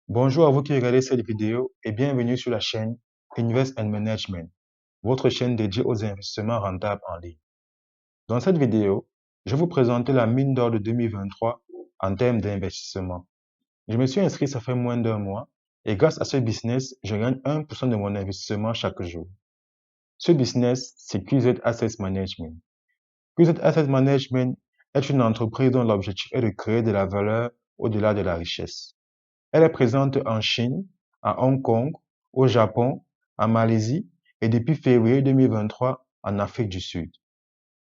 Bonjour à vous qui regardez cette vidéo et bienvenue sur la chaîne Invest and Management, votre chaîne dédiée aux investissements rentables en ligne. Dans cette vidéo, je vais vous présenter la mine d'or de 2023 en termes d'investissement. Je me suis inscrit ça fait moins d'un mois et grâce à ce business, je gagne 1% de mon investissement chaque jour. Ce business, c'est QZ Assets Management. QZ Assets Management est une entreprise dont l'objectif est de créer de la valeur au-delà de la richesse. Elle est présente en Chine, à Hong Kong, au Japon, en Malaisie et depuis février 2023 en Afrique du Sud.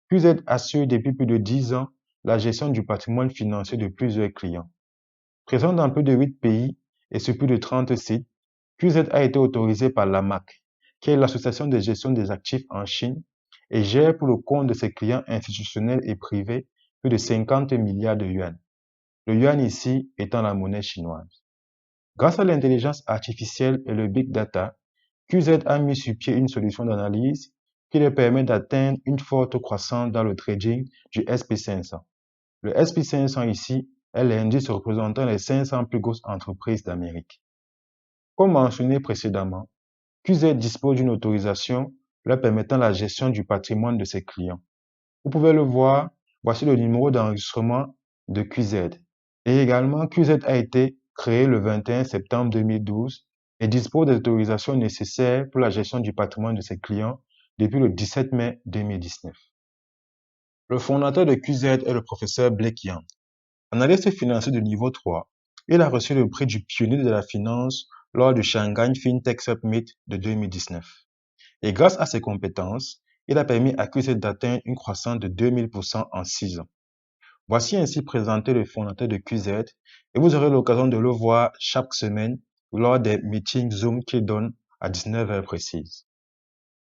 QZ assure depuis plus de 10 ans la gestion du patrimoine financier de plusieurs clients. Présente dans plus de 8 pays et sur plus de 30 sites, QZ a été autorisé par l'AMAC, qui est l'Association de gestion des actifs en Chine, et gère pour le compte de ses clients institutionnels et privés plus de 50 milliards de yuan. Le yuan ici étant la monnaie chinoise. Grâce à l'intelligence artificielle et le big data, QZ a mis sur pied une solution d'analyse qui leur permet d'atteindre une forte croissance dans le trading du SP500. Le SP500 ici est l'indice représentant les 500 plus grosses entreprises d'Amérique. Comme mentionné précédemment, QZ dispose d'une autorisation leur permettant la gestion du patrimoine de ses clients. Vous pouvez le voir, voici le numéro d'enregistrement de QZ. Et également, QZ a été créé le 21 septembre 2012 et dispose des autorisations nécessaires pour la gestion du patrimoine de ses clients depuis le 17 mai 2019. Le fondateur de QZ est le professeur Blake Yang. Analyste financier de niveau 3, il a reçu le prix du pionnier de la finance lors du Shanghai FinTech Summit de 2019. Et grâce à ses compétences, il a permis à QZ d'atteindre une croissance de 2000% en 6 ans. Voici ainsi présenté le fondateur de QZ et vous aurez l'occasion de le voir chaque semaine lors des meetings Zoom qu'il donne à 19 heures précises.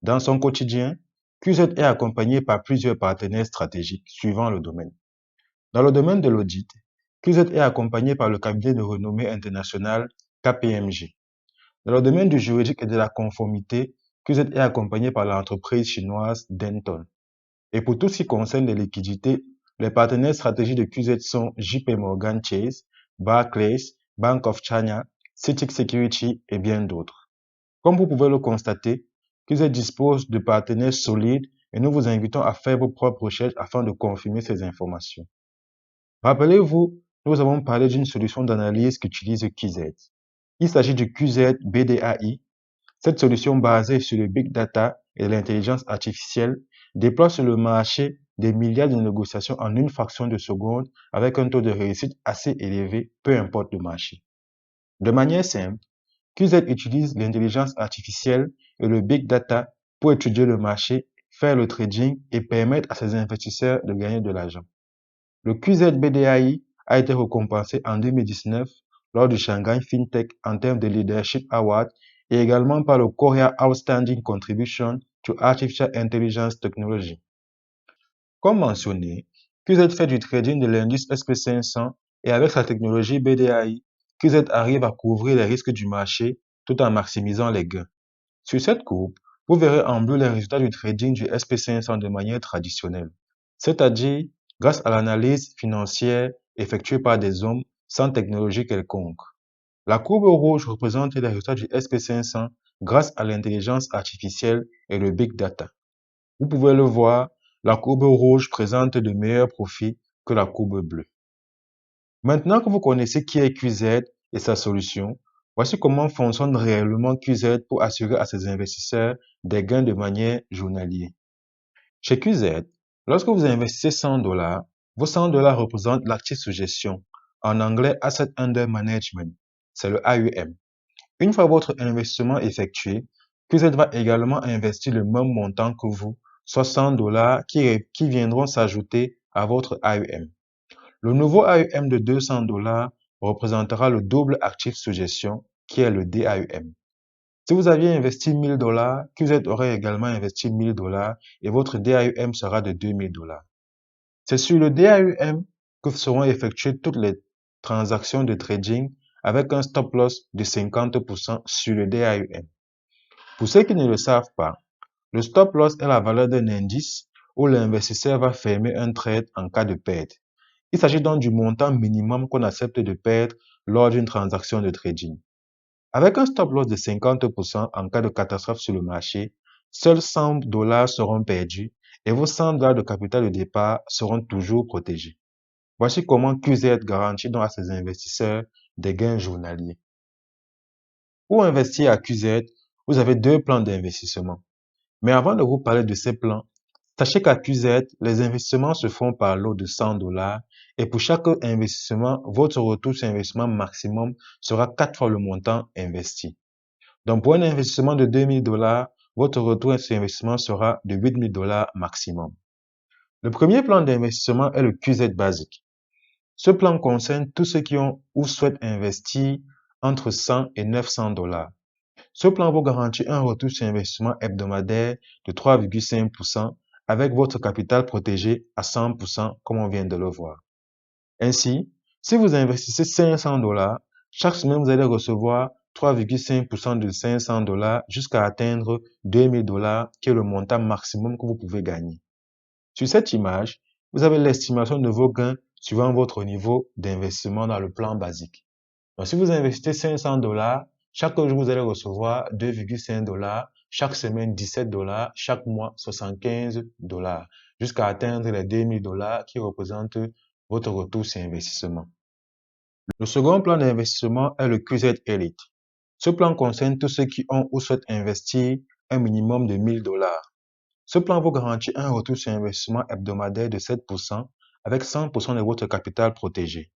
Dans son quotidien, QZ est accompagné par plusieurs partenaires stratégiques suivant le domaine. Dans le domaine de l'audit, QZ est accompagné par le cabinet de renommée internationale KPMG. Dans le domaine du juridique et de la conformité, QZ est accompagné par l'entreprise chinoise Denton. Et pour tout ce qui concerne les liquidités, les partenaires stratégiques de QZ sont JP Morgan Chase, Barclays, Bank of China, CITIC Security et bien d'autres. Comme vous pouvez le constater, QZ dispose de partenaires solides et nous vous invitons à faire vos propres recherches afin de confirmer ces informations. Rappelez-vous, nous avons parlé d'une solution d'analyse qu'utilise QZ. Il s'agit du QZ BDAI. Cette solution basée sur le big data et l'intelligence artificielle déploie sur le marché des milliards de négociations en une fraction de seconde avec un taux de réussite assez élevé, peu importe le marché. De manière simple, QZ utilise l'intelligence artificielle et le big data pour étudier le marché, faire le trading et permettre à ses investisseurs de gagner de l'argent. Le QZ BDAI a été récompensé en 2019 lors du Shanghai FinTech en termes de Leadership Award et également par le Korea Outstanding Contribution to Artificial Intelligence Technology. Comme mentionné, QZ fait du trading de l'indice SP500 et avec sa technologie BDAI, QZ arrive à couvrir les risques du marché tout en maximisant les gains. Sur cette courbe, vous verrez en bleu les résultats du trading du SP500 de manière traditionnelle, c'est-à-dire grâce à l'analyse financière effectuée par des hommes sans technologie quelconque. La courbe rouge représente les résultats du SP500 grâce à l'intelligence artificielle et le big data. Vous pouvez le voir, la courbe rouge présente de meilleurs profits que la courbe bleue. Maintenant que vous connaissez qui est QZ et sa solution, voici comment fonctionne réellement QZ pour assurer à ses investisseurs des gains de manière journalière. Chez QZ, lorsque vous investissez $100, vos $100 représentent l'actif sous gestion, en anglais Asset Under Management, c'est le AUM. Une fois votre investissement effectué, QZ va également investir le même montant que vous, soit $100 qui viendront s'ajouter à votre AUM. Le nouveau AUM de $200 représentera le double actif sous gestion qui est le DAUM. Si vous aviez investi $1000, QZ aurait également investi $1000 et votre DAUM sera de $2000. C'est sur le DAUM que seront effectuées toutes les transactions de trading avec un stop loss de 50% sur le DAUM. Pour ceux qui ne le savent pas, le stop loss est la valeur d'un indice où l'investisseur va fermer un trade en cas de perte. Il s'agit donc du montant minimum qu'on accepte de perdre lors d'une transaction de trading. Avec un stop loss de 50% en cas de catastrophe sur le marché, seuls 100 dollars seront perdus et vos 100 dollars de capital de départ seront toujours protégés. Voici comment QZ garantit donc à ses investisseurs des gains journaliers. Pour investir à QZ, vous avez deux plans d'investissement. Mais avant de vous parler de ces plans, sachez qu'à QZ, les investissements se font par lot de 100 dollars et pour chaque investissement, votre retour sur investissement maximum sera 4 fois le montant investi. Donc, pour un investissement de 2000 dollars, votre retour sur investissement sera de 8000 dollars maximum. Le premier plan d'investissement est le QZ basique. Ce plan concerne tous ceux qui ont ou souhaitent investir entre 100 et 900 dollars. Ce plan vous garantit un retour sur investissement hebdomadaire de 3,5% avec votre capital protégé à 100% comme on vient de le voir. Ainsi, si vous investissez 500 dollars, chaque semaine vous allez recevoir 3,5% de 500 dollars jusqu'à atteindre 2000 dollars qui est le montant maximum que vous pouvez gagner. Sur cette image, vous avez l'estimation de vos gains suivant votre niveau d'investissement dans le plan basique. Donc, si vous investissez 500 dollars, chaque jour vous allez recevoir 2,5 dollars, chaque semaine 17 dollars, chaque mois 75 dollars, jusqu'à atteindre les 2000 dollars qui représentent votre retour sur investissement. Le second plan d'investissement est le QZ Elite. Ce plan concerne tous ceux qui ont ou souhaitent investir un minimum de 1000 dollars. Ce plan vous garantit un retour sur investissement hebdomadaire de 7% avec 100% de votre capital protégé.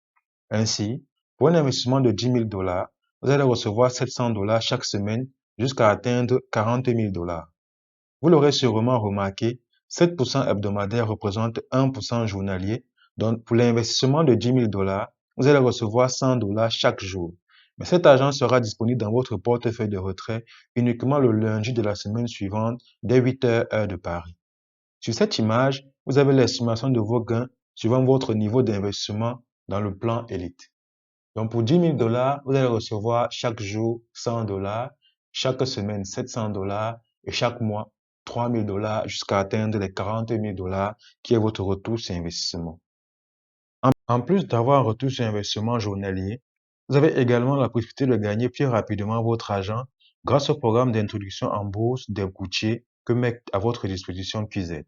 Ainsi, pour un investissement de 10 000 dollars, vous allez recevoir 700 dollars chaque semaine jusqu'à atteindre 40 000 dollars. Vous l'aurez sûrement remarqué, 7% hebdomadaire représente 1% journalier. Donc, pour l'investissement de 10 000 dollars, vous allez recevoir 100 dollars chaque jour. Mais cet argent sera disponible dans votre portefeuille de retrait uniquement le lundi de la semaine suivante dès 8 heures de Paris. Sur cette image, vous avez l'estimation de vos gains suivant votre niveau d'investissement dans le plan Elite. Donc, pour 10 000 dollars, vous allez recevoir chaque jour 100 dollars, chaque semaine 700 dollars et chaque mois 3 000 dollars jusqu'à atteindre les 40 000 dollars qui est votre retour sur investissement. En plus d'avoir un retour sur investissement journalier, vous avez également la possibilité de gagner plus rapidement votre argent grâce au programme d'introduction en bourse des courtiers que met à votre disposition QZ.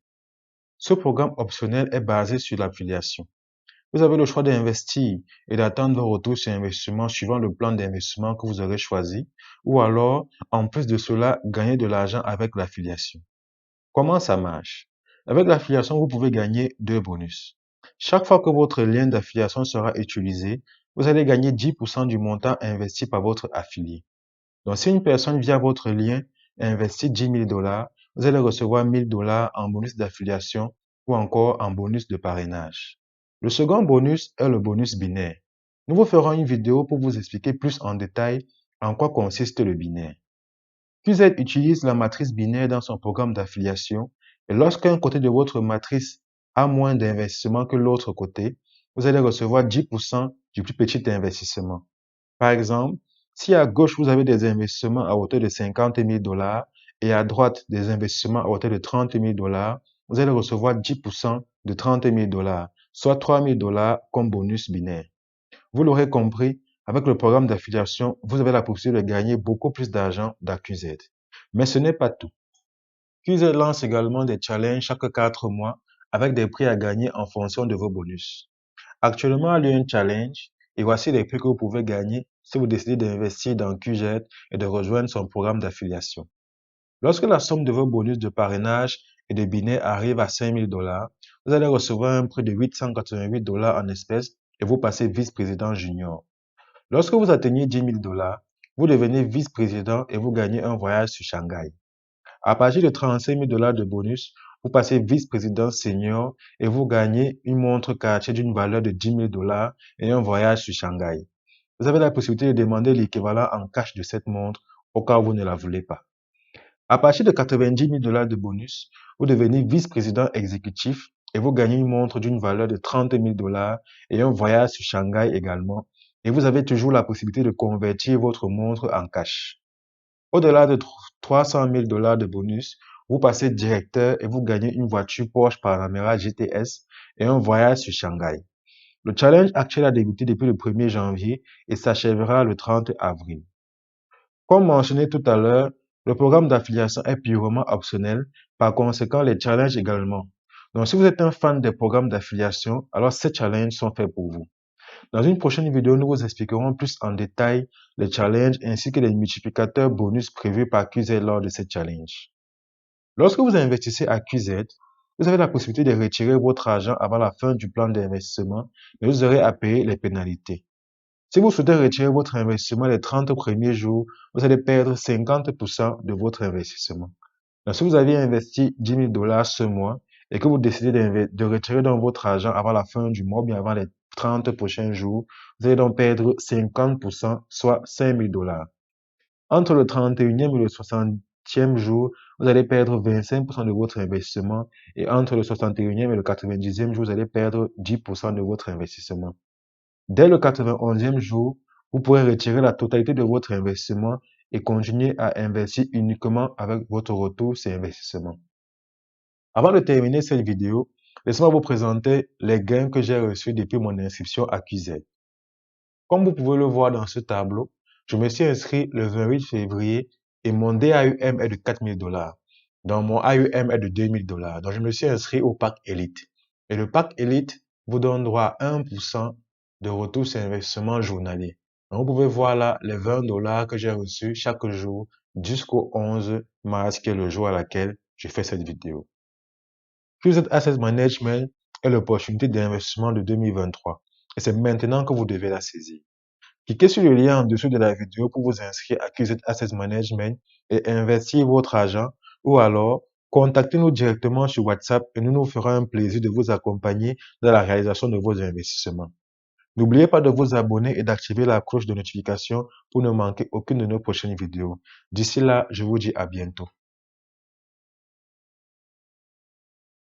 Ce programme optionnel est basé sur l'affiliation. Vous avez le choix d'investir et d'attendre vos retours sur investissement suivant le plan d'investissement que vous aurez choisi, ou alors, en plus de cela, gagner de l'argent avec l'affiliation. Comment ça marche? Avec l'affiliation, vous pouvez gagner deux bonus. Chaque fois que votre lien d'affiliation sera utilisé, vous allez gagner 10% du montant investi par votre affilié. Donc, si une personne via votre lien investit 10 000 dollars, vous allez recevoir 1 000 dollars en bonus d'affiliation ou encore en bonus de parrainage. Le second bonus est le bonus binaire. Nous vous ferons une vidéo pour vous expliquer plus en détail en quoi consiste le binaire. QZ utilise la matrice binaire dans son programme d'affiliation et lorsqu'un côté de votre matrice a moins d'investissement que l'autre côté, vous allez recevoir 10% du plus petit investissement. Par exemple, si à gauche vous avez des investissements à hauteur de 50 000 dollars et à droite des investissements à hauteur de 30 000 dollars, vous allez recevoir 10% de 30 000 dollars, soit 3 000 dollars comme bonus binaire. Vous l'aurez compris, avec le programme d'affiliation, vous avez la possibilité de gagner beaucoup plus d'argent d'AQZ. Mais ce n'est pas tout. QZ lance également des challenges chaque 4 mois avec des prix à gagner en fonction de vos bonus. Actuellement, il y a un challenge et voici les prix que vous pouvez gagner si vous décidez d'investir dans QZ et de rejoindre son programme d'affiliation. Lorsque la somme de vos bonus de parrainage et de binaire arrive à 5 000 dollars, vous allez recevoir un prix de 888 dollars en espèces et vous passez vice-président junior. Lorsque vous atteignez 10 000 dollars, vous devenez vice-président et vous gagnez un voyage sur Shanghai. À partir de 35 000 dollars de bonus, vous passez vice-président senior et vous gagnez une montre Cartier d'une valeur de 10 000 dollars et un voyage sur Shanghai. Vous avez la possibilité de demander l'équivalent en cash de cette montre au cas où vous ne la voulez pas. À partir de 90 000 dollars de bonus, vous devenez vice-président exécutif et vous gagnez une montre d'une valeur de 30 000 dollars et un voyage sur Shanghai également. Et vous avez toujours la possibilité de convertir votre montre en cash. Au-delà de 300 000 dollars de bonus, vous passez directeur et vous gagnez une voiture Porsche Panamera GTS et un voyage sur Shanghai. Le challenge actuel a débuté depuis le 1er janvier et s'achèvera le 30 avril. Comme mentionné tout à l'heure, le programme d'affiliation est purement optionnel, par conséquent les challenges également. Donc si vous êtes un fan des programmes d'affiliation, alors ces challenges sont faits pour vous. Dans une prochaine vidéo, nous vous expliquerons plus en détail les challenges ainsi que les multiplicateurs bonus prévus par QZ lors de ces challenges. Lorsque vous investissez à QZ, vous avez la possibilité de retirer votre argent avant la fin du plan d'investissement, mais vous aurez à payer les pénalités. Si vous souhaitez retirer votre investissement les 30 premiers jours, vous allez perdre 50% de votre investissement. Donc, si vous aviez investi 10 000 $ ce mois et que vous décidez de retirer donc votre argent avant la fin du mois, ou bien avant les 30 prochains jours, vous allez donc perdre 50%, soit 5 000 $. Entre le 31e et le 60e jour, vous allez perdre 25% de votre investissement et entre le 61e et le 90e jour, vous allez perdre 10% de votre investissement. Dès le 91e jour, vous pourrez retirer la totalité de votre investissement et continuer à investir uniquement avec votre retour sur investissement. Avant de terminer cette vidéo, laissez-moi vous présenter les gains que j'ai reçus depuis mon inscription à QZ. Comme vous pouvez le voir dans ce tableau, je me suis inscrit le 28 février et mon DAUM est de 4 000 $. Donc mon AUM est de 2 000 $. Donc je me suis inscrit au pack Elite. Et le pack Elite vous donne droit à 1% de retour sur investissement journalier. Donc vous pouvez voir là les 20 $ que j'ai reçus chaque jour jusqu'au 11 mars, qui est le jour à laquelle je fais cette vidéo. QZ Asset Management est l'opportunité d'investissement de 2023 et c'est maintenant que vous devez la saisir. Cliquez sur le lien en dessous de la vidéo pour vous inscrire à QZ Asset Management et investir votre argent, ou alors contactez-nous directement sur WhatsApp et nous nous ferons un plaisir de vous accompagner dans la réalisation de vos investissements. N'oubliez pas de vous abonner et d'activer la cloche de notification pour ne manquer aucune de nos prochaines vidéos. D'ici là, je vous dis à bientôt.